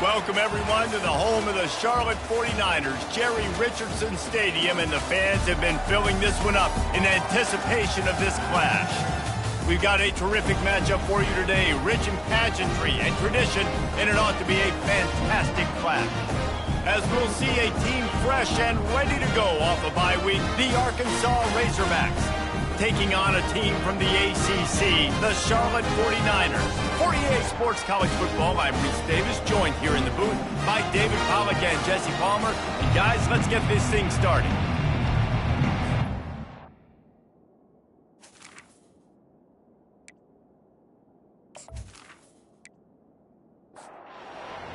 Welcome, everyone, to the home of the Charlotte 49ers, Jerry Richardson Stadium, and the fans have been filling this one up in anticipation of this clash. We've got a terrific matchup for you today, rich in pageantry and tradition, and it ought to be a fantastic clash. As we'll see a team fresh and ready to go off a bye week, the Arkansas Razorbacks, taking on a team from the ACC, the Charlotte 49ers. For EA Sports College Football, I'm Reese Davis, joined here in the booth by David Pollack and Jesse Palmer. And guys, let's get this thing started.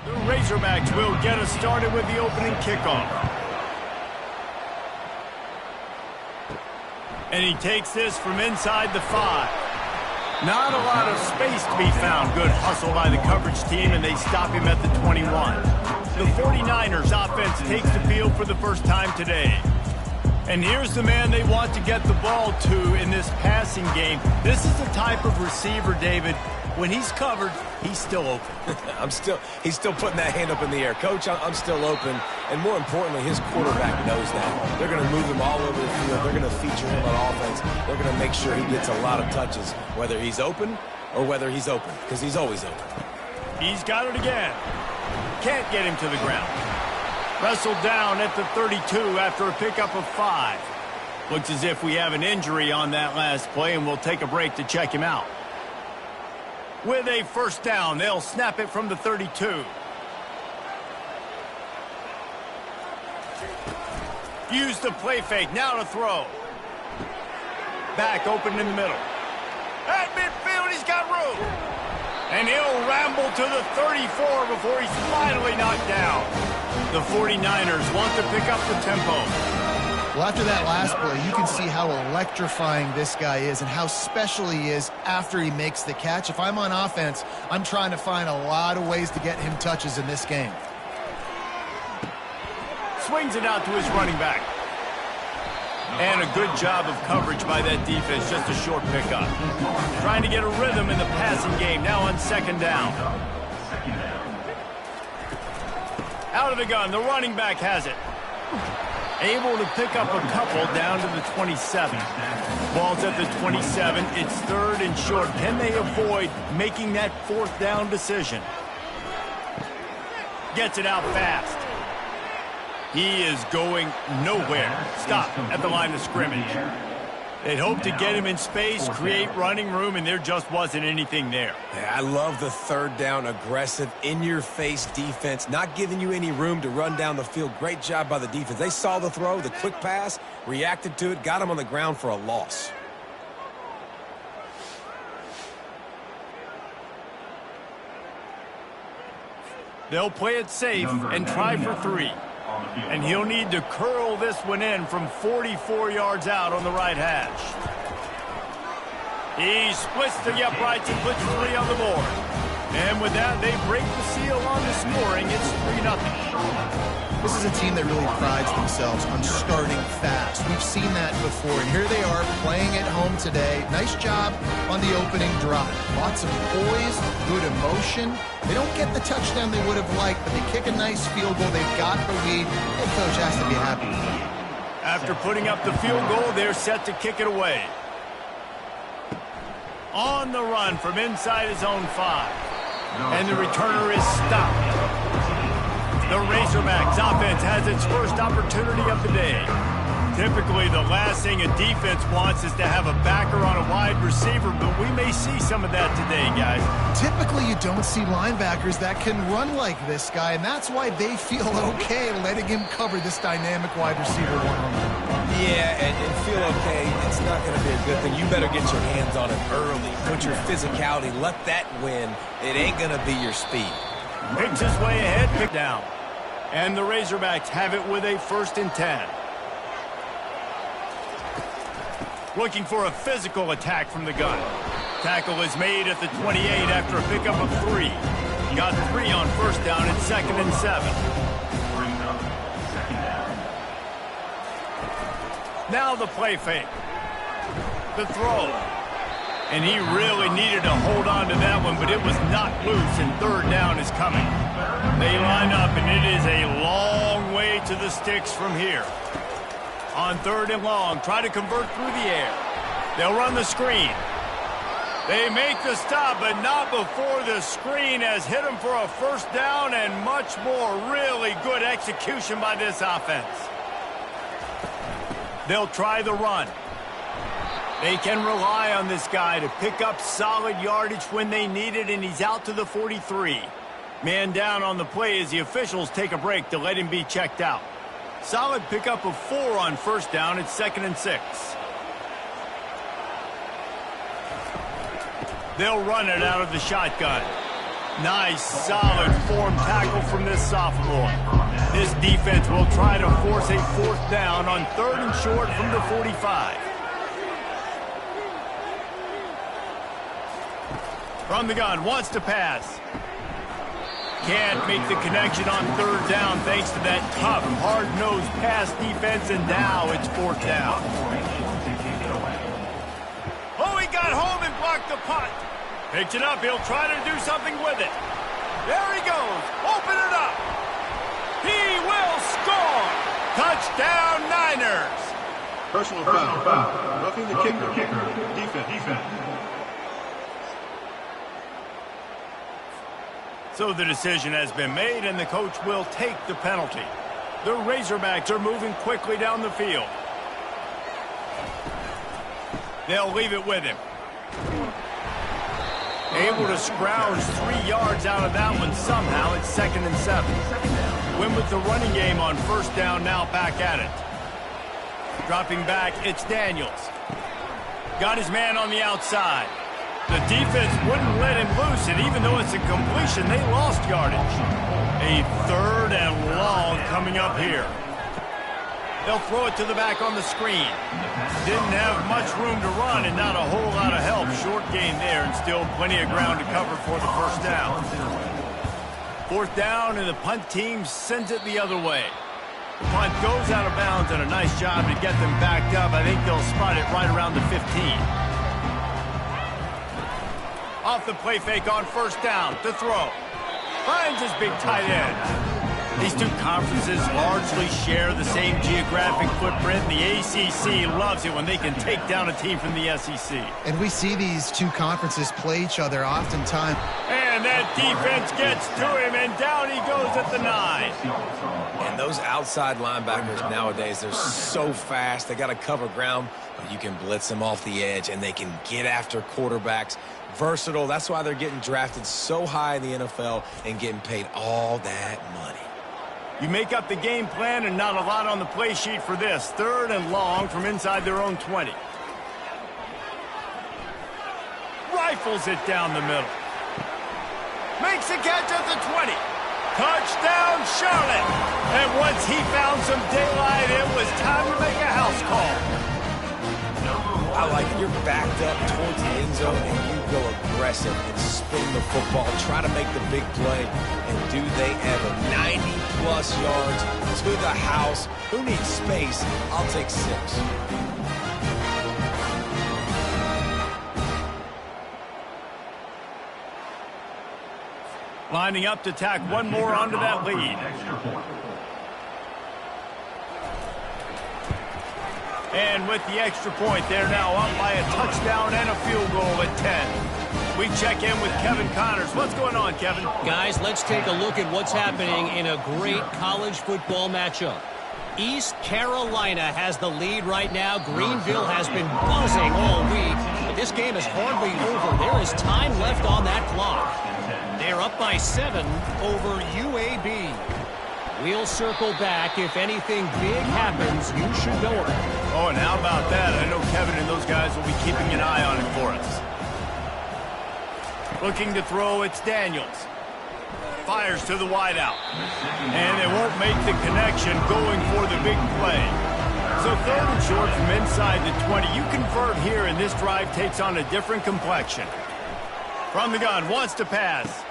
The Razorbacks will get us started with the opening kickoff. And he takes this from inside the 5. Not a lot of space to be found. Good hustle by the coverage team, and they stop him at the 21. The 49ers offense takes the field for the first time today. And here's the man they want to get the ball to in this passing game. This is the type of receiver, David, when he's covered, he's still open. He's still putting that hand up in the air. Coach, I'm still open. And more importantly, his quarterback knows that. They're going to move him all over the field. They're going to feature him on offense. They're going to make sure he gets a lot of touches, whether he's open or whether he's open, because he's always open. He's got it again. Can't get him to the ground. Wrestled down at the 32 after a pickup of 5. Looks as if we have an injury on that last play, and we'll take a break to check him out. With a first down, they'll snap it from the 32. Use the play fake, now to throw. Back open in the middle. At midfield, he's got room. And he'll ramble to the 34 before he's finally knocked down. The 49ers want to pick up the tempo. Well, after that last play, you can see how electrifying this guy is and how special he is after he makes the catch. If I'm on offense, I'm trying to find a lot of ways to get him touches in this game. Swings it out to his running back. And a good job of coverage by that defense, just a short pickup. Trying to get a rhythm in the passing game, now on second down. Out of the gun, the running back has it. Able to pick up a couple down to the 27. Ball's at the 27. It's third and short. Can they avoid making that fourth down decision? Gets it out fast. He is going nowhere. Stop at the line of scrimmage. They'd hope to get him in space, create running room, and there just wasn't anything there. Yeah, I love the third down, aggressive, in-your-face defense, not giving you any room to run down the field. Great job by the defense. They saw the throw, the quick pass, reacted to it, got him on the ground for a loss. They'll play it safe and try for 3. And he'll need to curl this one in from 44 yards out on the right hash. He splits the uprights and puts 3 on the board. And with that, they break the seal on the scoring. It's 3-0. This is a team that really prides themselves on starting fast. We've seen that before, and here they are playing at home today. Nice job on the opening drive. Lots of poise, good emotion. They don't get the touchdown they would have liked, but they kick a nice field goal. They've got the lead. Head coach has to be happy with it. After putting up the field goal, they're set to kick it away. On the run from inside his own 5. And the returner is stopped. The Razorbacks offense has its first opportunity of the day. Typically, the last thing a defense wants is to have a backer on a wide receiver, but we may see some of that today, guys. Typically, you don't see linebackers that can run like this guy, and that's why they feel okay letting him cover this dynamic wide receiver one-on-one. Yeah, and feel okay. It's not going to be a good thing. You better get your hands on it early. Put your physicality. Let that win. It ain't going to be your speed. Picks his way ahead, pick down. And the Razorbacks have it with a 1st and 10. Looking for a physical attack from the gun. Tackle is made at the 28 after a pickup of 3. Got 3 on first down and 2nd and 7. Now the play fake. The throw. And he really needed to hold on to that one, but it was knocked loose, and 3rd down is coming. They line up, and it is a long way to the sticks from here. On 3rd and long, try to convert through the air. They'll run the screen. They make the stop, but not before the screen has hit them for a first down and much more. Really good execution by this offense. They'll try the run. They can rely on this guy to pick up solid yardage when they need it, and he's out to the 43. Man down on the play as the officials take a break to let him be checked out. Solid pickup of 4 on first down. It's 2nd and 6. They'll run it out of the shotgun. Nice, solid form tackle from this sophomore. This defense will try to force a 4th down on 3rd and short from the 45. From the gun, wants to pass. Can't make the connection on 3rd down thanks to that tough, hard-nosed pass defense, and now it's 4th down. Oh, he got home and blocked the punt. Picked it up. He'll try to do something with it. There he goes. Open it up. He will score. Touchdown, Niners. Personal foul. Roughing the kicker. Defense. So the decision has been made, and the coach will take the penalty. The Razorbacks are moving quickly down the field. They'll leave it with him. Able to scrounge 3 yards out of that one somehow. It's 2nd and 7. Win with the running game on first down, now back at it. Dropping back, it's Daniels. Got his man on the outside. The defense wouldn't let him loose, and even though it's a completion, they lost yardage. A 3rd and long coming up here. They'll throw it to the back on the screen. Didn't have much room to run and not a whole lot of help. Short gain there and still plenty of ground to cover for the first down. 4th down, and the punt team sends it the other way. The punt goes out of bounds, and a nice job to get them backed up. I think they'll spot it right around the 15. Off the play fake on first down to throw. Finds his big tight end. These two conferences largely share the same geographic footprint. The ACC loves it when they can take down a team from the SEC. And we see these two conferences play each other oftentimes. And that defense gets to him, and down he goes at the 9. And those outside linebackers nowadays, they're so fast. They got to cover ground, but you can blitz them off the edge, and they can get after quarterbacks. Versatile. That's why they're getting drafted so high in the NFL and getting paid all that money. You make up the game plan, and not a lot on the play sheet for this. 3rd and long from inside their own 20. Rifles it down the middle. Makes a catch at the 20. Touchdown, Charlotte. And once he found some daylight, it was time to make a house call. I like it. You're backed up towards the end zone, and you go aggressive and spin the football. Try to make the big play, and do they ever. 90-plus yards to the house. Who needs space? I'll take 6. Lining up to tack one more onto that lead. And with the extra point, they're now up by a touchdown and a field goal at 10. We check in with Kevin Connors. What's going on, Kevin? Guys, let's take a look at what's happening in a great college football matchup. East Carolina has the lead right now. Greenville has been buzzing all week, but this game is hardly over. There is time left on that clock. They're up by 7 over UAB. We'll circle back. If anything big happens, you should know about it. Oh, and how about that? I know Kevin and those guys will be keeping an eye on it for us. Looking to throw, it's Daniels. Fires to the wideout. And they won't make the connection going for the big play. So 3rd and short from inside the 20. You convert here, and this drive takes on a different complexion. From the gun, wants to pass.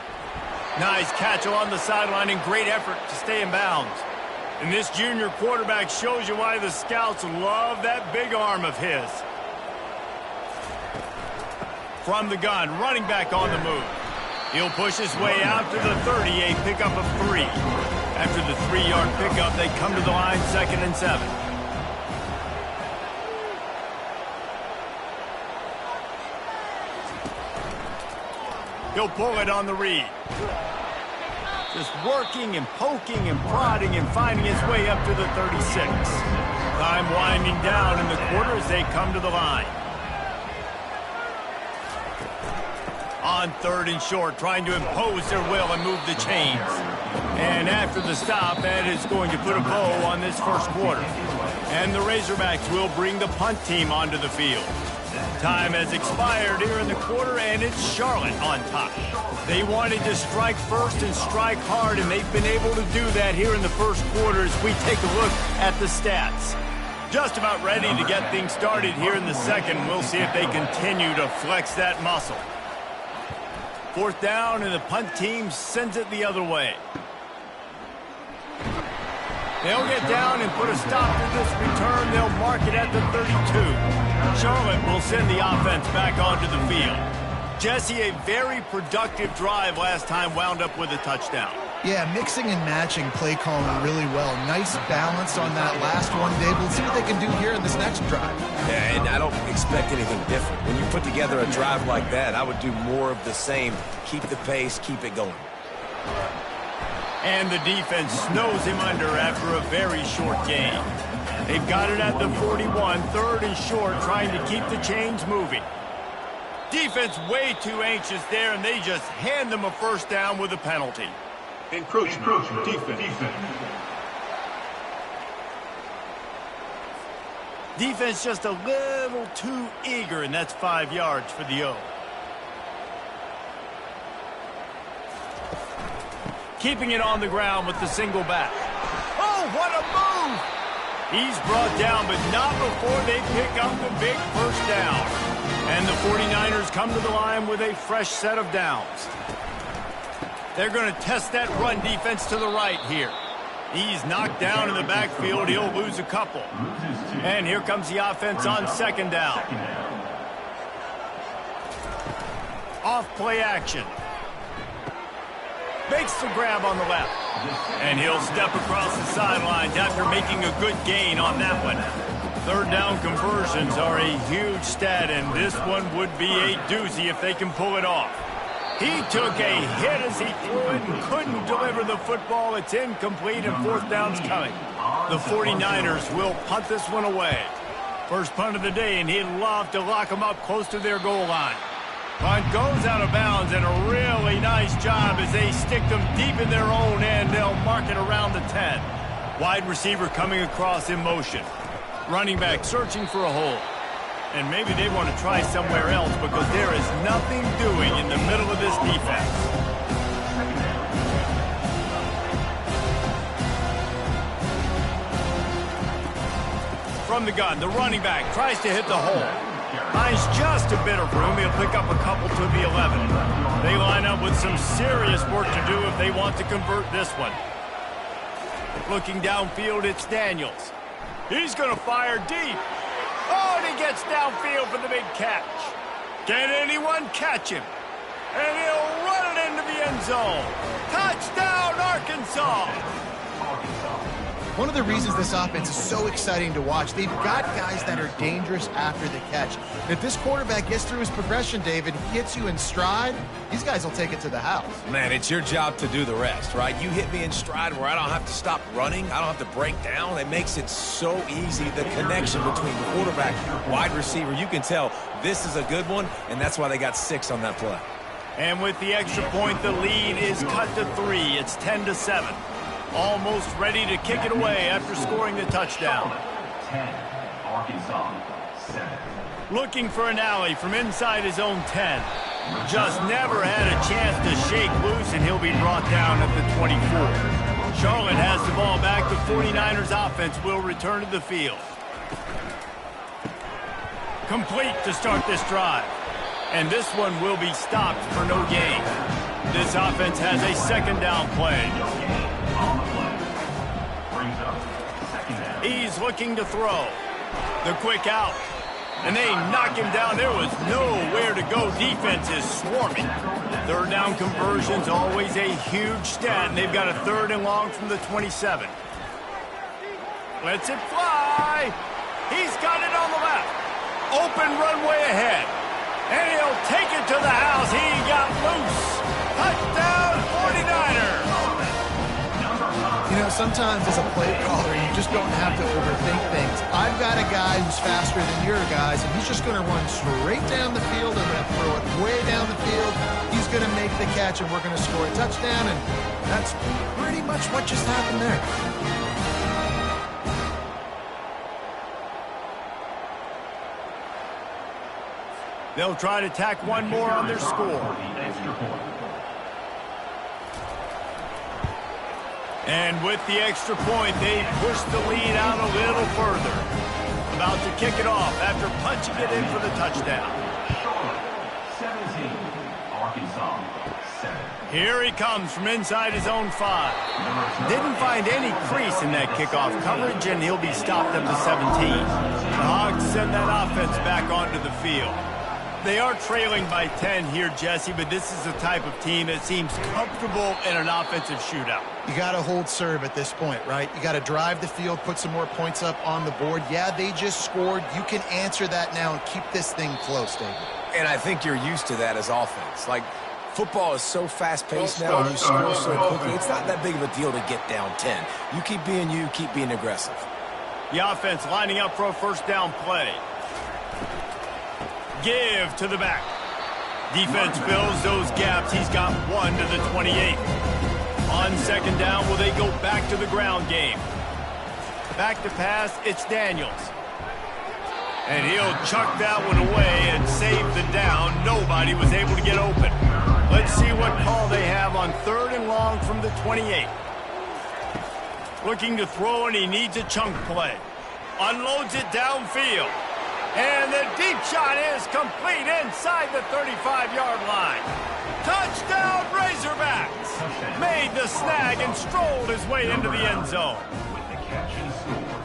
Nice catch along the sideline and great effort to stay in bounds. And this junior quarterback shows you why the scouts love that big arm of his. From the gun, running back on the move. He'll push his way out to the 30, a pickup of 3. After the 3-yard pickup, they come to the line 2nd and 7. He'll pull it on the read. Just working and poking and prodding and finding his way up to the 36. Time winding down in the quarter as they come to the line. On 3rd and short, trying to impose their will and move the chains. And after the stop, that is going to put a bow on this first quarter. And the Razorbacks will bring the punt team onto the field. Time has expired here in the quarter, and it's Charlotte on top. They wanted to strike first and strike hard, and they've been able to do that here in the first quarter as we take a look at the stats. Just about ready to get things started here in the second. We'll see if they continue to flex that muscle. 4th down, and the punt team sends it the other way. They'll get down and put a stop to this return. They'll mark it at the 32. Charlotte will send the offense back onto the field. Jesse, a very productive drive last time wound up with a touchdown. Yeah, mixing and matching play calling really well. Nice balance on that last one, Dave. We'll see what they can do here in this next drive. Yeah, and I don't expect anything different. When you put together a drive like that, I would do more of the same. Keep the pace, keep it going. And the defense snows him under after a very short game. They've got it at the 41, 3rd and short, trying to keep the chains moving. Defense way too anxious there, and they just hand them a first down with a penalty. Encroachment. Defense. Defense just a little too eager, and that's 5 yards for the O. Keeping it on the ground with the single back. Oh, what a move! He's brought down, but not before they pick up the big first down. And the 49ers come to the line with a fresh set of downs. They're going to test that run defense to the right here. He's knocked down in the backfield. He'll lose a couple. And here comes the offense on 2nd down. Off play action. Makes the grab on the left. And he'll step across the sidelines after making a good gain on that one. 3rd down conversions are a huge stat, and this one would be a doozy if they can pull it off. He took a hit as he threw it and couldn't deliver the football. It's incomplete, and 4th down's coming. The 49ers will punt this one away. First punt of the day, and he'd love to lock them up close to their goal line. Punt goes out of bounds, and a really nice job as they stick them deep in their own end. They'll mark it around the 10. Wide receiver coming across in motion. Running back searching for a hole. And maybe they want to try somewhere else because there is nothing doing in the middle of this defense. From the gun, the running back tries to hit the hole. Finds just a bit of room. He'll pick up a couple to the 11. They line up with some serious work to do if they want to convert this one. Looking downfield, it's Daniels. He's going to fire deep. Oh, and he gets downfield for the big catch. Can anyone catch him? And he'll run it into the end zone. Touchdown, Arkansas! One of the reasons this offense is so exciting to watch, they've got guys that are dangerous after the catch. And if this quarterback gets through his progression, David, he hits you in stride, these guys will take it to the house. Man, it's your job to do the rest, right? You hit me in stride where I don't have to stop running. I don't have to break down. It makes it so easy, the connection between the quarterback, wide receiver. You can tell this is a good one, and that's why they got 6 on that play. And with the extra point, the lead is cut to 3. It's 10-7. Almost ready to kick it away after scoring the touchdown. 10, Arkansas, 7. Looking for an alley from inside his own 10. Just never had a chance to shake loose, and he'll be brought down at the 24. Charlotte has the ball back. The 49ers offense will return to the field. Complete to start this drive. And this one will be stopped for no gain. This offense has a 2nd down play. He's looking to throw. The quick out. And they knock him down. There was nowhere to go. Defense is swarming. Third down conversion's always a huge stat, and they've got a 3rd and long from the 27. Lets it fly. He's got it on the left. Open runway ahead. And he'll take it to the house. He got loose. Touchdown, 49ers. You know, sometimes as a play caller, you just don't have to overthink things. I've got a guy who's faster than your guys, and he's just going to run straight down the field. I'm going to throw it way down the field. He's going to make the catch, and we're going to score a touchdown, and that's pretty much what just happened there. They'll try to tack one more on their score. And with the extra point, they push the lead out a little further. About to kick it off after punching it in for the touchdown. 17, Arkansas 7. Here he comes from inside his own 5. Didn't find any crease in that kickoff coverage, and he'll be stopped up to 17. The Hogs send that offense back onto the field. They are trailing by 10 here, Jesse, but this is the type of team that seems comfortable in an offensive shootout. You got to hold serve at this point, right? You got to drive the field, put some more points up on the board. Yeah, they just scored. You can answer that now and keep this thing close, David. And I think you're used to that as offense. Like, football is so fast-paced now, and you score so quickly, it's not that big of a deal to get down 10. You keep being you, keep being aggressive. The offense lining up for a first down play. Give to the back. Defense fills those gaps. He's got 1 to the 28. On second down, will they go back to the ground game? Back to pass, it's Daniels. And he'll chuck that one away and save the down. Nobody was able to get open. Let's see what call they have on 3rd and long from the 28. Looking to throw, and he needs a chunk play. Unloads it downfield. And the deep shot is complete inside the 35-yard line. Touchdown, Razorbacks! Made the snag and strolled his way into the end zone.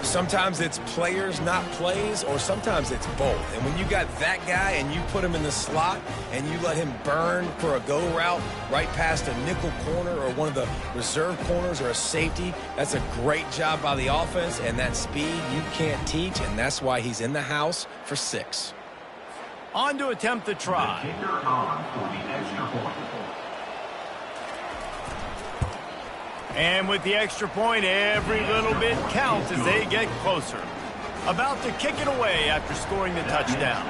Sometimes it's players, not plays, or sometimes it's both. And when you got that guy and you put him in the slot and you let him burn for a go route right past a nickel corner or one of the reserve corners or a safety, that's a great job by the offense, and that speed you can't teach, and that's why he's in the house for 6. On to attempt the try. The kicker on for the extra point. And with the extra point, every little bit counts as they get closer. About to kick it away after scoring the touchdown.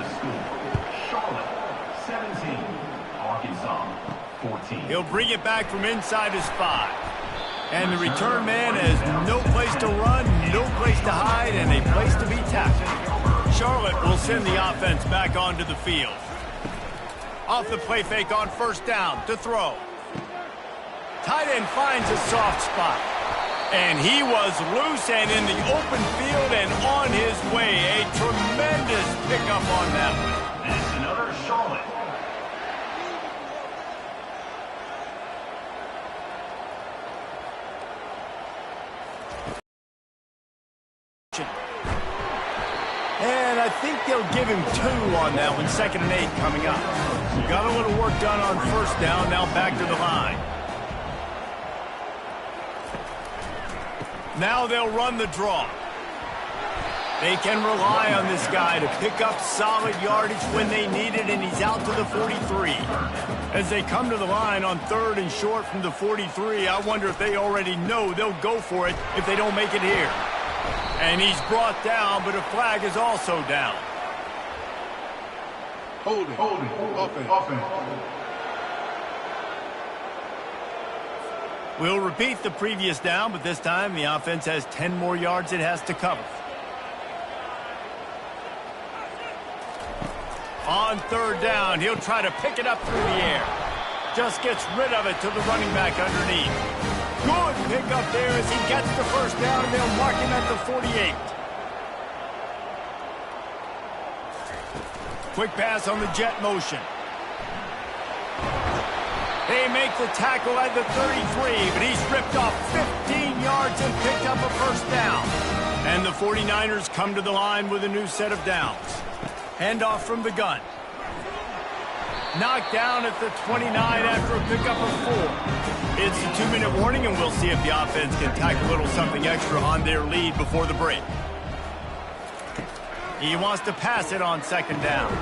Charlotte 17, Arkansas 14. He'll bring it back from inside his 5. And the return man has no place to run, no place to hide, and a place to be tackled. Charlotte will send the offense back onto the field. Off the play fake on first down to throw. Tight end finds a soft spot. And he was loose and in the open field and on his way. A tremendous pickup on that one. It's another Charlotte. And I think they'll give him 2 on that one. 2nd and 8 coming up. Got a little work done on first down. Now back to the line. Now they'll run the draw. They can rely on this guy to pick up solid yardage when they need it, and he's out to the 43. As they come to the line on 3rd and short from the 43, I wonder if they already know they'll go for it if they don't make it here. And he's brought down, but a flag is also down. Holding. Offense. We'll repeat the previous down, but this time the offense has 10 more yards it has to cover. On 3rd down, he'll try to pick it up through the air. Just gets rid of it to the running back underneath. Good pick up there as he gets the first down, and they'll mark him at the 48. Quick pass on the jet motion. They make the tackle at the 33, but he's ripped off 15 yards and picked up a first down. And the 49ers come to the line with a new set of downs. Handoff from the gun. Knocked down at the 29 after a pickup of 4. It's a 2-minute warning, and we'll see if the offense can tack a little something extra on their lead before the break. He wants to pass it on 2nd down.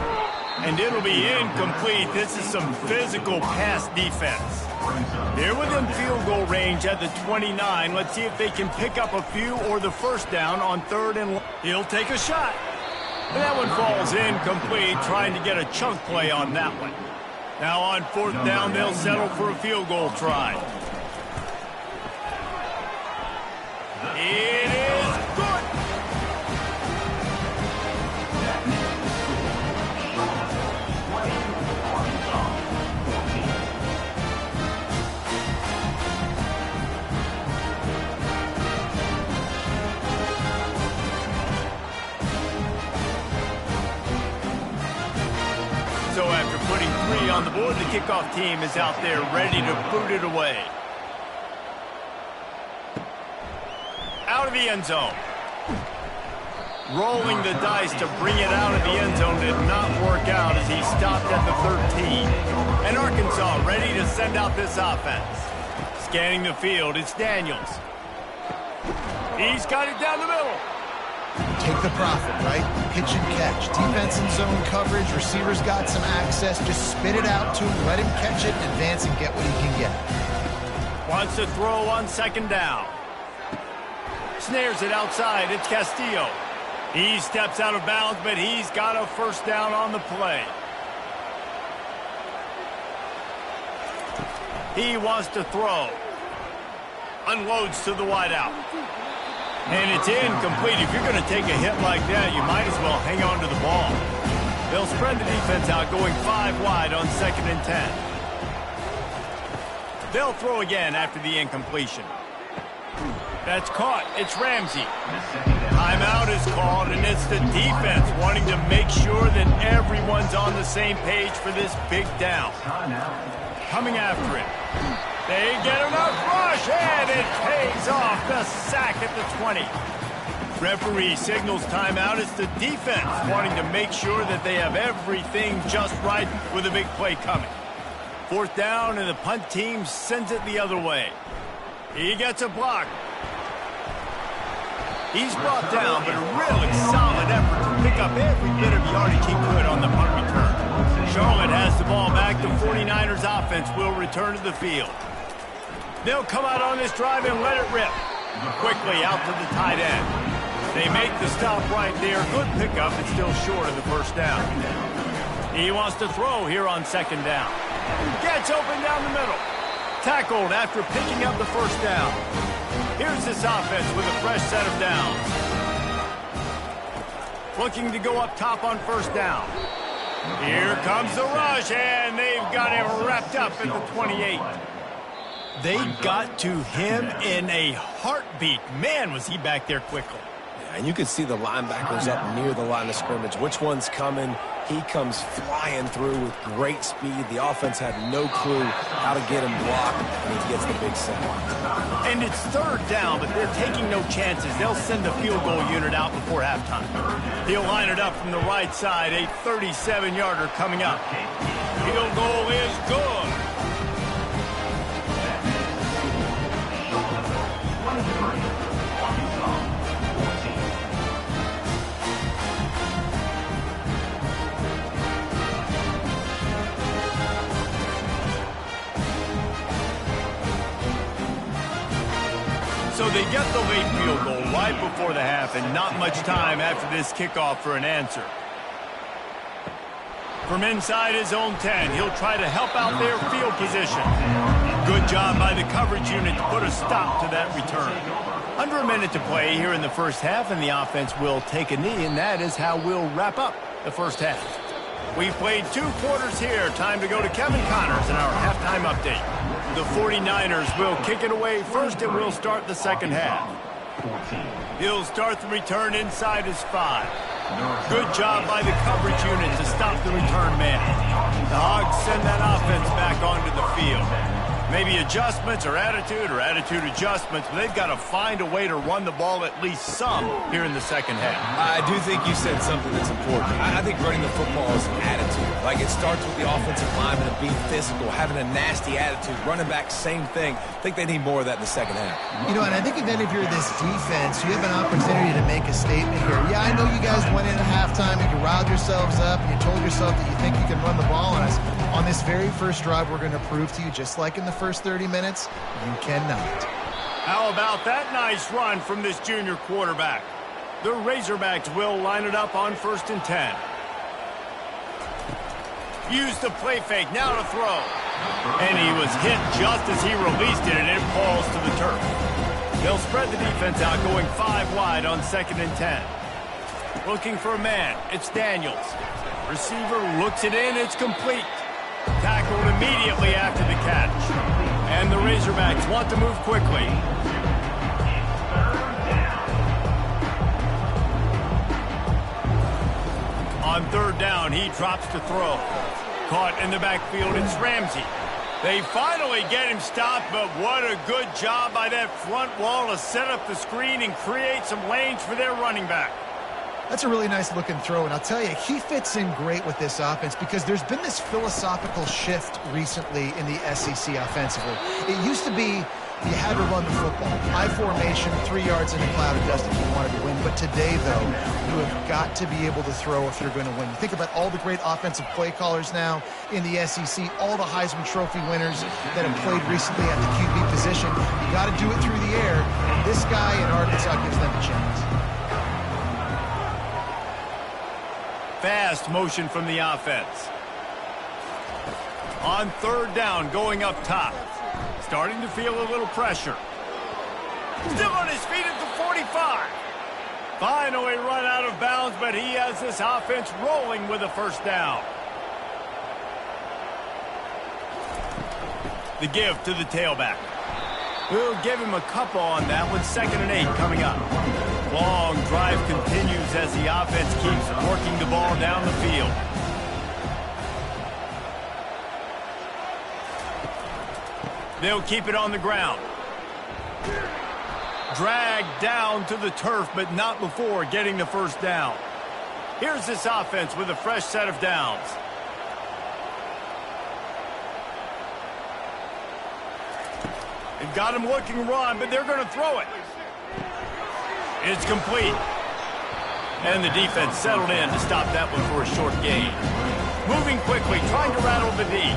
And it'll be incomplete. This is some physical pass defense. They're within field goal range at the 29. Let's see if they can pick up a few or the 1st down on 3rd and long. He'll take a shot. And that one falls incomplete, trying to get a chunk play on that one. Now on 4th down, they'll settle for a field goal try. It is good. So after putting 3 on the board, the kickoff team is out there ready to boot it away. Out of the end zone. Rolling the dice to bring it out of the end zone did not work out as he stopped at the 13. And Arkansas ready to send out this offense. Scanning the field, it's Daniels. He's got it down the middle. Take the profit, right? Pitch and catch. Defense in zone coverage. Receivers got some access. Just spit it out to him. Let him catch it, advance, and get what he can get. Wants to throw on 2nd down. Snares it outside. It's Castillo. He steps out of bounds, but he's got a 1st down on the play. He wants to throw. Unloads to the wideout. And it's incomplete. If you're going to take a hit like that, you might as well hang on to the ball. They'll spread the defense out, going 5 wide on 2nd and 10. They'll throw again after the incompletion. That's caught. It's Ramsey. Timeout is called, and it's the defense wanting to make sure that everyone's on the same page for this big down. Coming after it. They get enough rush, and it pays off. The sack at the 20. Referee signals timeout. It's the defense wanting to make sure that they have everything just right with a big play coming. 4th down, and the punt team sends it the other way. He gets a block. He's brought down, but a really solid effort to pick up every bit of yardage he could on the punt return. Charlotte has the ball back. The 49ers offense will return to the field. They'll come out on this drive and let it rip. Quickly out to the tight end. They make the stop right there. Good pickup, but still short of the 1st down. He wants to throw here on 2nd down. Gets open down the middle. Tackled after picking up the 1st down. Here's this offense with a fresh set of downs. Looking to go up top on 1st down. Here comes the rush, and they've got him wrapped up at the 28. They got to him in a heartbeat. Man, was he back there quickly. Yeah, and you can see the linebackers up near the line of scrimmage. Which one's coming? He comes flying through with great speed. The offense had no clue how to get him blocked, and he gets the big sack. And it's 3rd down, but they're taking no chances. They'll send the field goal unit out before halftime. He'll line it up from the right side. A 37-yarder coming up. Field goal is good. So they get the late field goal right before the half, and not much time after this kickoff for an answer. From inside his own 10, he'll try to help out their field position. Good job by the coverage unit to put a stop to that return. Under a minute to play here in the 1st half, and the offense will take a knee, and that is how we'll wrap up the 1st half. We've played 2 quarters here. Time to go to Kevin Connors in our halftime update. The 49ers will kick it away first, and we'll start the 2nd half. He'll start the return inside his 5. Good job by the coverage unit to stop the return man. The Hogs send that offense back onto the field. Maybe adjustments or attitude adjustments, but they've got to find a way to run the ball at least some here in the second half. I do think you said something that's important. I think running the football is an attitude. Like, it starts with the offensive lineman and being physical, having a nasty attitude. Running back, same thing. I think they need more of that in the second half. You know, and I think even if you're this defense, you have an opportunity to make a statement here. Yeah, I know you guys went in at halftime and you riled yourselves up and you told yourself that you think you can run the ball on us. On this very first drive, we're going to prove to you, just like in the first 30 minutes, you cannot. How about that nice run from this junior quarterback? The Razorbacks will line it up on 1st and 10. Use the play fake, now to throw. And he was hit just as he released it, and it falls to the turf. They'll spread the defense out, going 5 wide on 2nd and 10. Looking for a man, it's Daniels. Receiver looks it in, it's complete. Tackled immediately after the catch. And the Razorbacks want to move quickly. On 3rd down, he drops to throw. Caught in the backfield, it's Ramsey. They finally get him stopped, but what a good job by that front wall to set up the screen and create some lanes for their running back. That's a really nice looking throw, and I'll tell you, he fits in great with this offense because there's been this philosophical shift recently in the SEC offensively. It used to be you had to run the football. High formation, 3 yards in a cloud of dust if you wanted to win. But today, though, you have got to be able to throw if you're going to win. You think about all the great offensive play callers now in the SEC, all the Heisman Trophy winners that have played recently at the QB position. You got to do it through the air, and this guy in Arkansas gives them a chance. Fast motion from the offense. On 3rd down, going up top. Starting to feel a little pressure. Still on his feet at the 45. Finally run out of bounds, but he has this offense rolling with a 1st down. The give to the tailback. We'll give him a couple on that one. 2nd and 8 coming up. Long drive continues as the offense keeps working the ball down the field. They'll keep it on the ground. Dragged down to the turf, but not before getting the 1st down. Here's this offense with a fresh set of downs. They've got him looking run, but they're going to throw it. It's complete. And the defense settled in to stop that one for a short gain. Moving quickly, trying to rattle the D.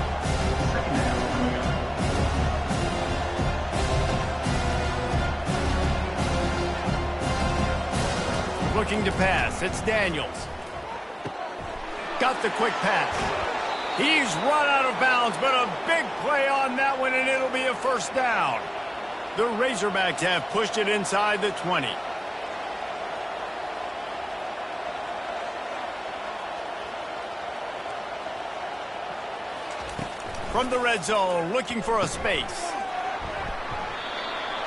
Looking to pass. It's Daniels. Got the quick pass. He's run out of bounds, but a big play on that one, and it'll be a 1st down. The Razorbacks have pushed it inside the 20. From the red zone, looking for a space.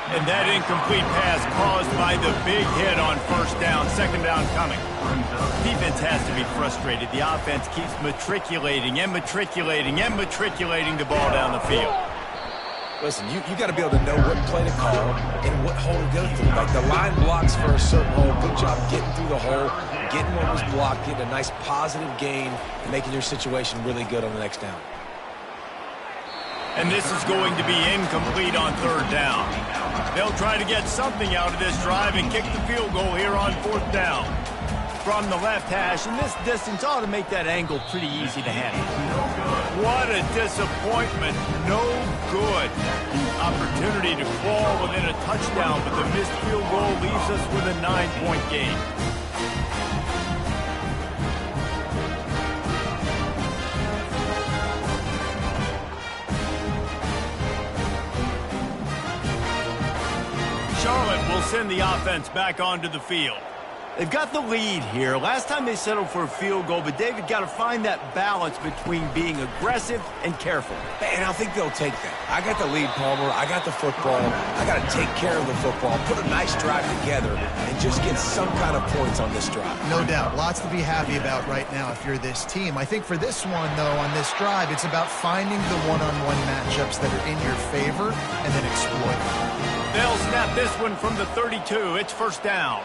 And that incomplete pass caused by the big hit on 1st down, 2nd down coming. Defense has to be frustrated. The offense keeps matriculating and matriculating and matriculating the ball down the field. Listen, you got to be able to know what play to call and what hole to go through. Like, the line blocks for a certain hole. Good job getting through the hole, getting what was blocked, getting a nice positive gain, and making your situation really good on the next down. And this is going to be incomplete on 3rd down. They'll try to get something out of this drive and kick the field goal here on 4th down. From the left hash, and this distance ought to make that angle pretty easy to handle. What a disappointment. No good. Opportunity to crawl within a touchdown, but the missed field goal leaves us with a 9-point game. Charlotte will send the offense back onto the field. They've got the lead here. Last time they settled for a field goal, but David got to find that balance between being aggressive and careful. And I think they'll take that. I got the lead, Palmer. I got the football. I got to take care of the football, put a nice drive together, and just get some kind of points on this drive. No doubt. Lots to be happy about right now if you're this team. I think for this one, though, on this drive, it's about finding the one-on-one matchups that are in your favor and then exploit them. They'll snap this one from the 32. It's first down.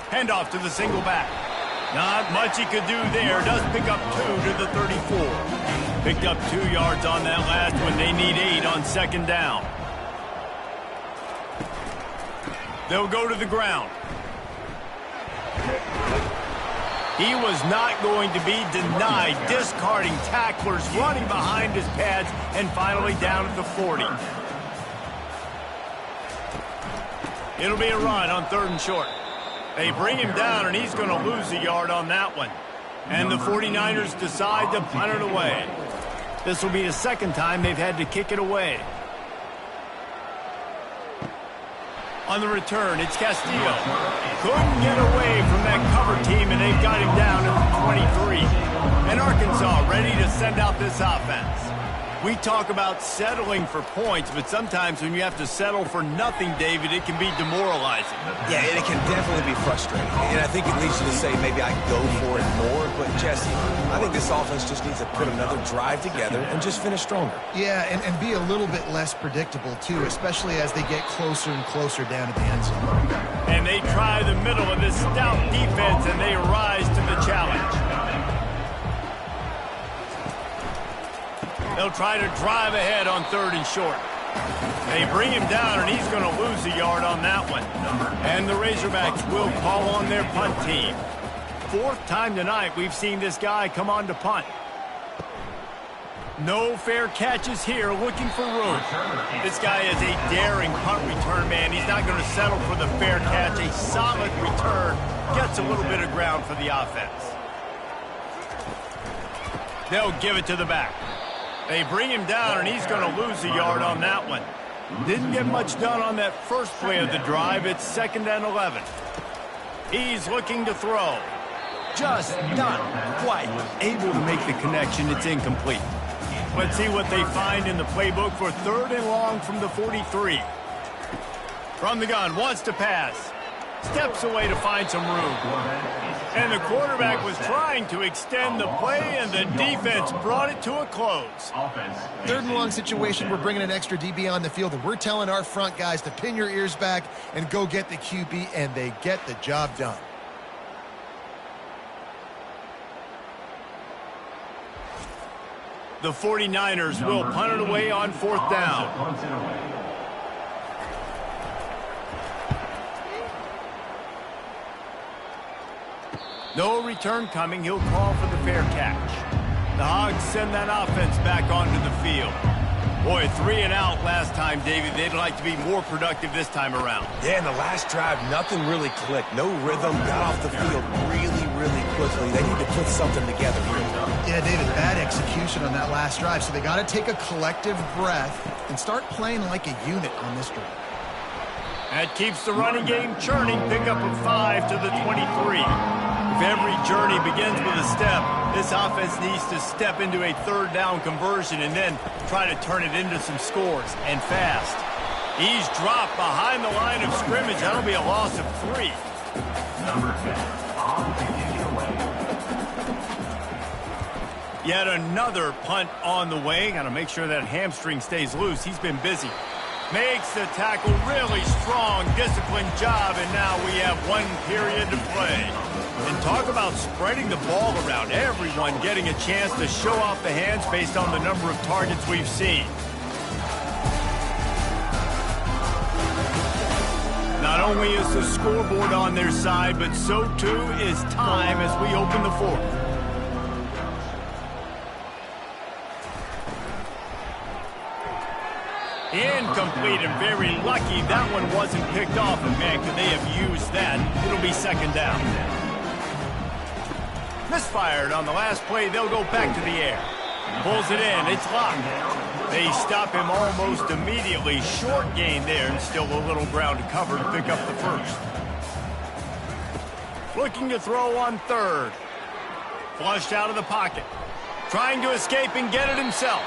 Handoff to the single back. Not much he could do there. Does pick up 2 to the 34. Picked up 2 yards on that last one. They need 8 on second down. They'll go to the ground. He was not going to be denied, discarding tacklers, running behind his pads, and finally down at the 40. It'll be a run on 3rd and short. They bring him down, and he's going to lose a yard on that one. And the 49ers decide to punt it away. This will be the second time they've had to kick it away. On the return, it's Castillo. Couldn't get away from that cover team, and they've got him down to the 23. And Arkansas ready to send out this offense. We talk about settling for points, but sometimes when you have to settle for nothing, David, it can be demoralizing. Yeah, and it can definitely be frustrating. And I think it leads you to say maybe I go for it more. But, Jesse, I think this offense just needs to put another drive together and just finish stronger. Yeah, and be a little bit less predictable, too, especially as they get closer and closer down to the end zone. And they try the middle of this stout defense, and they rise to the challenge. They'll try to drive ahead on 3rd and short. They bring him down, and he's going to lose a yard on that one. And the Razorbacks will call on their punt team. 4th time tonight we've seen this guy come on to punt. No fair catches here, looking for room. This guy is a daring punt return man. He's not going to settle for the fair catch. A solid return gets a little bit of ground for the offense. They'll give it to the back. They bring him down, and he's going to lose a yard on that one. Didn't get much done on that first play of the drive. It's 2nd and 11. He's looking to throw. Just not quite able to make the connection. It's incomplete. Let's see what they find in the playbook for 3rd and long from the 43. From the gun, wants to pass. Steps away to find some room. And the quarterback was trying to extend the play, and the defense brought it to a close. 3rd and long situation, we're bringing an extra DB on the field, and we're telling our front guys to pin your ears back and go get the QB, and they get the job done. The 49ers will punt it away on 4th down. No return coming. He'll call for the fair catch. The Hogs send that offense back onto the field. Boy, 3 and out last time, David. They'd like to be more productive this time around. Yeah, in the last drive, nothing really clicked. No rhythm, got off the field really quickly. They need to put something together here. Yeah, David, bad execution on that last drive, so they got to take a collective breath and start playing like a unit on this drive. That keeps the running game churning. Pick up a 5 to the 23. If every journey begins with a step, this offense needs to step into a 3rd down conversion and then try to turn it into some scores, and fast. He's dropped behind the line of scrimmage. That'll be a loss of 3. Number 10, on to kick it away. Yet another punt on the way. Got to make sure that hamstring stays loose. He's been busy. Makes the tackle really strong, disciplined job, and now we have 1 period to play. And talk about spreading the ball around. Everyone getting a chance to show off the hands based on the number of targets we've seen. Not only is the scoreboard on their side, but so too is time as we open the 4th. Incomplete, and very lucky that one wasn't picked off. And man, could they have used that. It'll be 2nd down. Misfired on the last play. They'll go back to the air. Pulls it in. It's locked. They stop him almost immediately. Short gain there, and still a little ground to cover to pick up the 1st. Looking to throw on third. Flushed out of the pocket. Trying to escape and get it himself.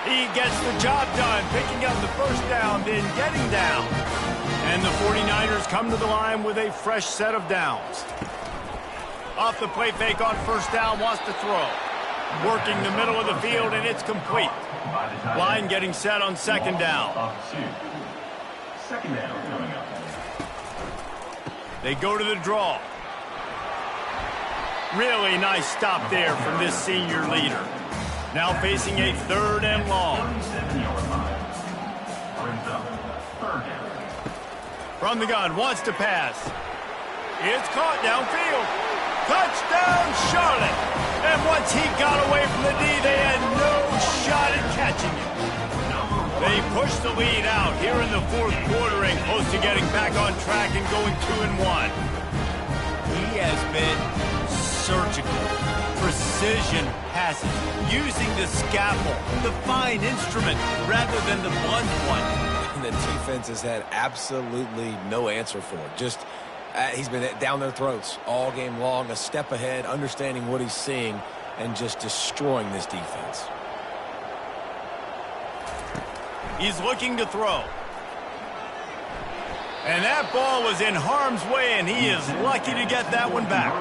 He gets the job done, picking up the first down, then getting down. And the 49ers come to the line with a fresh set of downs. Off the play fake on first down, wants to throw. Working the middle of the field, and it's complete. Line getting set on second down. Second down coming up. They go to the draw. Really nice stop there from this senior leader. Now facing a third and long. From the gun, wants to pass. It's caught downfield. Touchdown, Charlotte. And once he got away from the D, they had no shot at catching it. They push the lead out here in the fourth quarter and close to getting back on track and going 2-1. He has been surgical, precision passes, using the scalpel, the fine instrument, rather than the blunt one. And the defense has had absolutely no answer for it. Just, he's been down their throats all game long, a step ahead, understanding what he's seeing, and just destroying this defense. He's looking to throw. And that ball was in harm's way, and he is lucky to get that one back.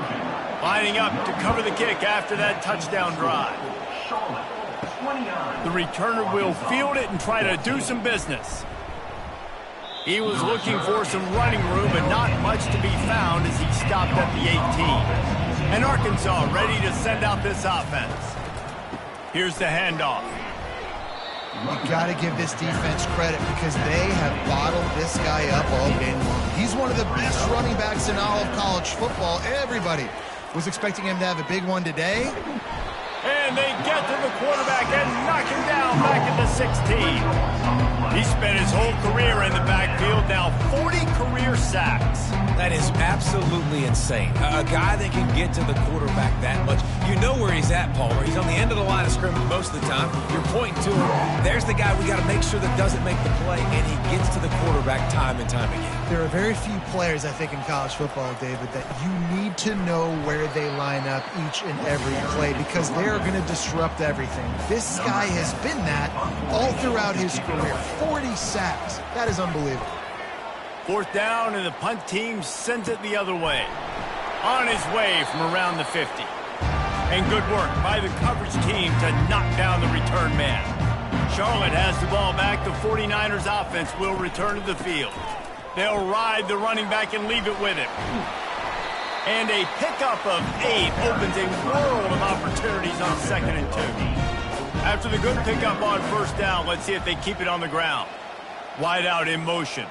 Lining up to cover the kick after that touchdown drive. The returner will field it and try to do some business. He was looking for some running room, but not much to be found as he stopped at the 18. And Arkansas ready to send out this offense. Here's the handoff. You got to give this defense credit because they have bottled this guy up all game long. He's one of the best running backs in all of college football. Everybody was expecting him to have a big one today. And they get to the quarterback and knock him down back at the 16. He spent his whole career in the backfield, now 40 career sacks. That is absolutely insane. A guy that can get to the quarterback that much. You know where he's at, Palmer. He's on the end of the line of scrimmage most of the time. You're pointing to him. There's the guy we got to make sure that doesn't make the play, and he gets to the quarterback time and time again. There are very few players, I think, in college football, David, that you need to know where they line up each and every play because they're going to disrupt everything. This guy has been that all throughout his career. 40 sacks. That is unbelievable. Fourth down, and the punt team sends it the other way. On his way from around the 50. And good work by the coverage team to knock down the return man. Charlotte has the ball back. The 49ers offense will return to the field. They'll ride the running back and leave it with him. And a pickup of 8 opens a world of opportunities on 2nd and 2. After the good pickup on first down, let's see if they keep it on the ground. Wide out in motion.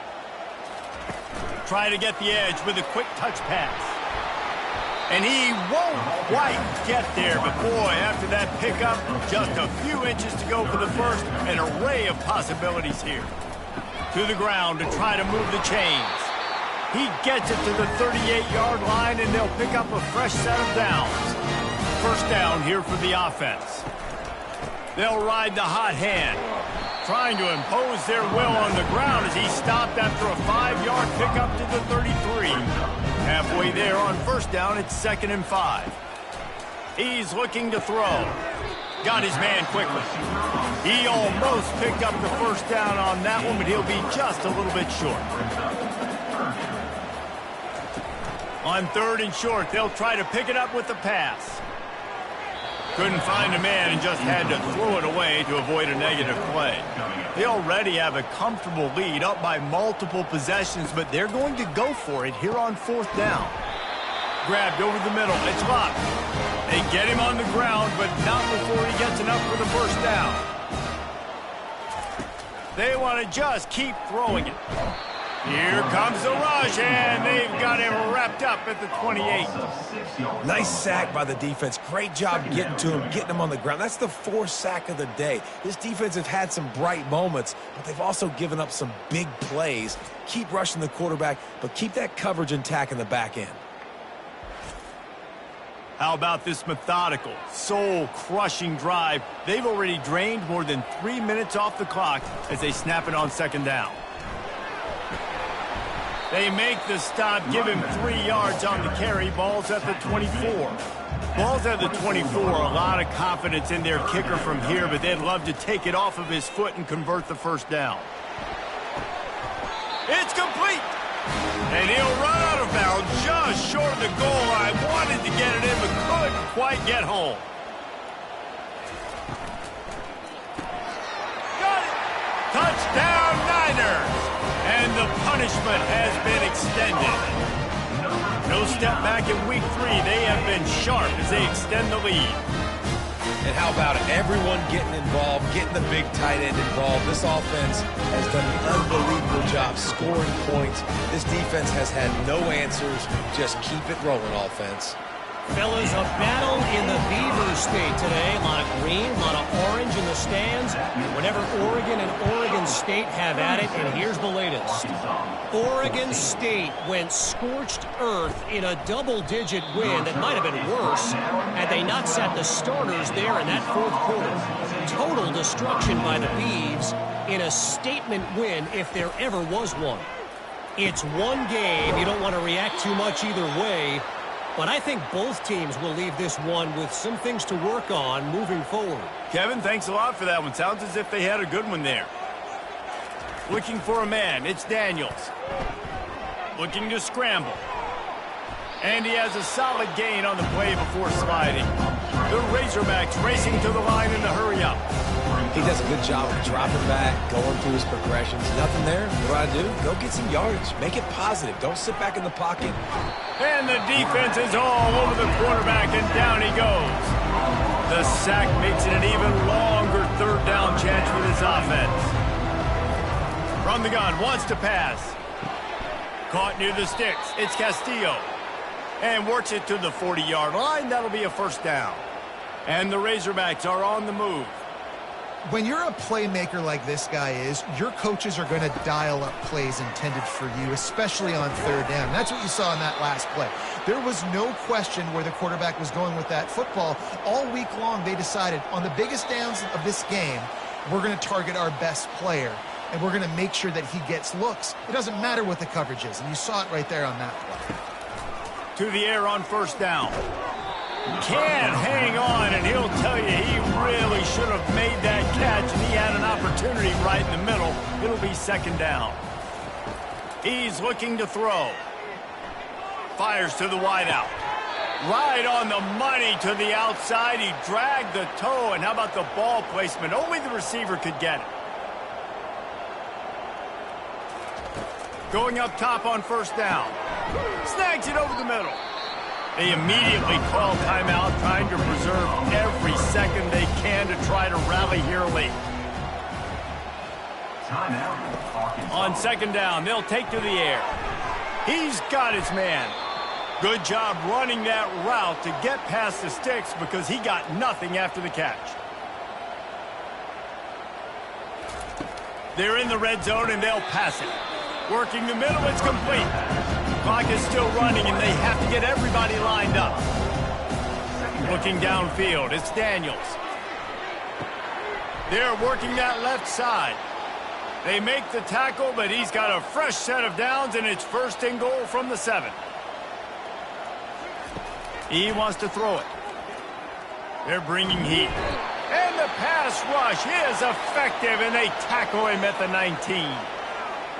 Trying to get the edge with a quick touch pass. And he won't quite get there, but boy, after that pickup, just a few inches to go for the first, an array of possibilities here. To the ground to try to move the chains. He gets it to the 38-yard line, and they'll pick up a fresh set of downs. First down here for the offense. They'll ride the hot hand, trying to impose their will on the ground as he stopped after a 5-yard pickup to the 33. Halfway there on first down, it's 2nd and 5. He's looking to throw. Got his man quickly. He almost picked up the first down on that one, but he'll be just a little bit short. On 3rd and short, they'll try to pick it up with the pass. Couldn't find a man and just had to throw it away to avoid a negative play. They already have a comfortable lead up by multiple possessions, but they're going to go for it here on 4th down. Grabbed over the middle. It's locked. They get him on the ground, but not before he gets enough for the first down. They want to just keep throwing it. Here comes the rush, and they've got him wrapped up at the 28. Nice sack by the defense. Great job getting to him, getting him on the ground. That's the 4th sack of the day. This defense has had some bright moments, but they've also given up some big plays. Keep rushing the quarterback, but keep that coverage intact in the back end. How about this methodical, soul-crushing drive? They've already drained more than 3 minutes off the clock as they snap it on 2nd down. They make the stop, give him 3 yards on the carry. Ball's at the 24. Ball's at the 24. A lot of confidence in their kicker from here, but they'd love to take it off of his foot and convert the first down. It's complete. And he'll run out of bounds just short of the goal line. Wanted to get it in, but couldn't quite get home. Got it. Touchdown, Niners. And the punishment has been extended. No step back in week 3. They have been sharp as they extend the lead. And how about it? Everyone getting involved, getting the big tight end involved. This offense has done an unbelievable job scoring points. This defense has had no answers. Just keep it rolling, offense. Fellas, a battle in the Beaver State today. A lot of green, a lot of orange in the stands. Whenever Oregon and Oregon State have at it, and here's the latest. Oregon State went scorched earth in a double-digit win that might have been worse had they not sat the starters there in that fourth quarter. Total destruction by the Beavs in a statement win if there ever was one. It's one game. You don't want to react too much either way. But I think both teams will leave this one with some things to work on moving forward. Kevin, thanks a lot for that one. Sounds as if they had a good one there. Looking for a man. It's Daniels. Looking to scramble. And he has a solid gain on the play before sliding. The Razorbacks racing to the line in the hurry-up. He does a good job of dropping back, going through his progressions. Nothing there. What do? Go get some yardage. Make it positive. Don't sit back in the pocket. And the defense is all over the quarterback, and down he goes. The sack makes it an even longer third down chance for this offense. From the gun, wants to pass. Caught near the sticks. It's Castillo. And works it to the 40-yard line. That'll be a first down. And the Razorbacks are on the move. When you're a playmaker like this guy is, your coaches are going to dial up plays intended for you, especially on third down. That's what you saw in that last play. There was no question where the quarterback was going with that football. All week long, they decided on the biggest downs of this game, we're going to target our best player, and we're going to make sure that he gets looks. It doesn't matter what the coverage is, and you saw it right there on that play. To the air on first down. Can't hang on, and he'll tell you he really should have made that catch, and he had an opportunity right in the middle. It'll be second down. He's looking to throw. Fires to the wideout. Right on the money to the outside. He dragged the toe, and how about the ball placement? Only the receiver could get it. Going up top on first down. Snags it over the middle. They immediately call timeout, trying to preserve every second they can to try to rally here late. On second down, they'll take to the air. He's got his man. Good job running that route to get past the sticks because he got nothing after the catch. They're in the red zone and they'll pass it. Working the middle, it's complete. Clock is still running, and they have to get everybody lined up. Looking downfield, it's Daniels. They're working that left side. They make the tackle, but he's got a fresh set of downs, and it's first and goal from the 7. He wants to throw it. They're bringing heat. And the pass rush is effective, and they tackle him at the 19.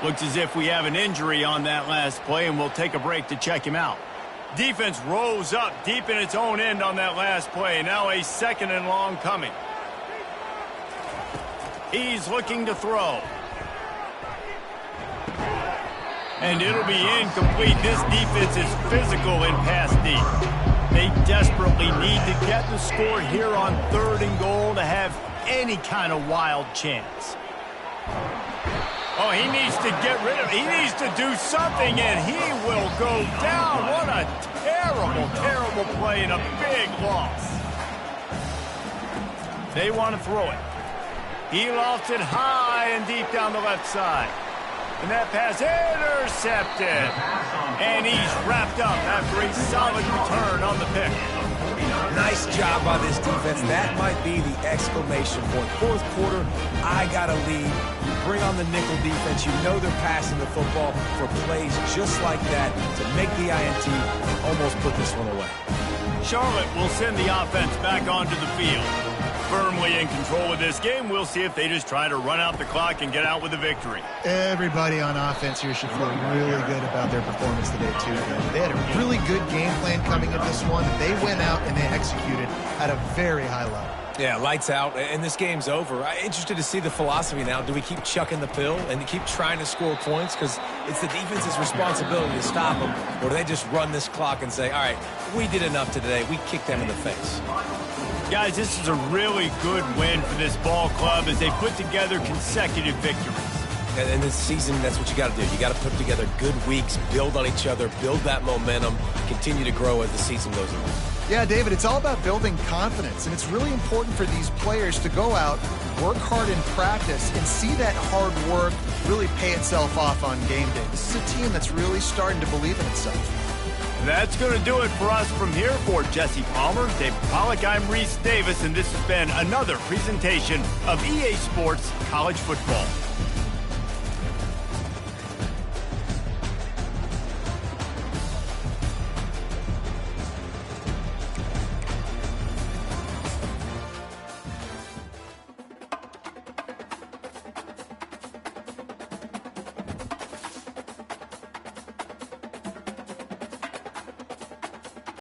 Looks as if we have an injury on that last play, and we'll take a break to check him out. Defense rose up deep in its own end on that last play. Now a second and long coming. He's looking to throw. And it'll be incomplete. This defense is physical in pass deep. They desperately need to get the score here on third and goal to have any kind of wild chance. Oh, he needs to get rid of it. He needs to do something, and he will go down. What a terrible, terrible play and a big loss. They want to throw it. He lost it high and deep down the left side. And that pass intercepted. And he's wrapped up after a solid return on the pick. Nice job by this defense. That might be the exclamation point. Fourth quarter, I got a lead. You bring on the nickel defense. You know they're passing the football for plays just like that to make the INT and almost put this one away. Charlotte will send the offense back onto the field. Firmly in control of this game, we'll see if they just try to run out the clock and get out with a victory. Everybody on offense here should feel really good about their performance today, too. They had a really good game plan coming at this one. They went out and they executed at a very high level. Yeah, lights out, and this game's over. I'm interested to see the philosophy now. Do we keep chucking the pill and keep trying to score points? Because it's the defense's responsibility to stop them. Or do they just run this clock and say, all right, we did enough today. We kicked them in the face. Guys, this is a really good win for this ball club as they put together consecutive victories. And this season, that's what you got to do. You got to put together good weeks, build on each other, build that momentum, continue to grow as the season goes on. Yeah, David, it's all about building confidence, and it's really important for these players to go out, work hard in practice, and see that hard work really pay itself off on game day. This is a team that's really starting to believe in itself. That's going to do it for us from here. For Jesse Palmer, David Pollack, I'm Reese Davis, and this has been another presentation of EA Sports College Football.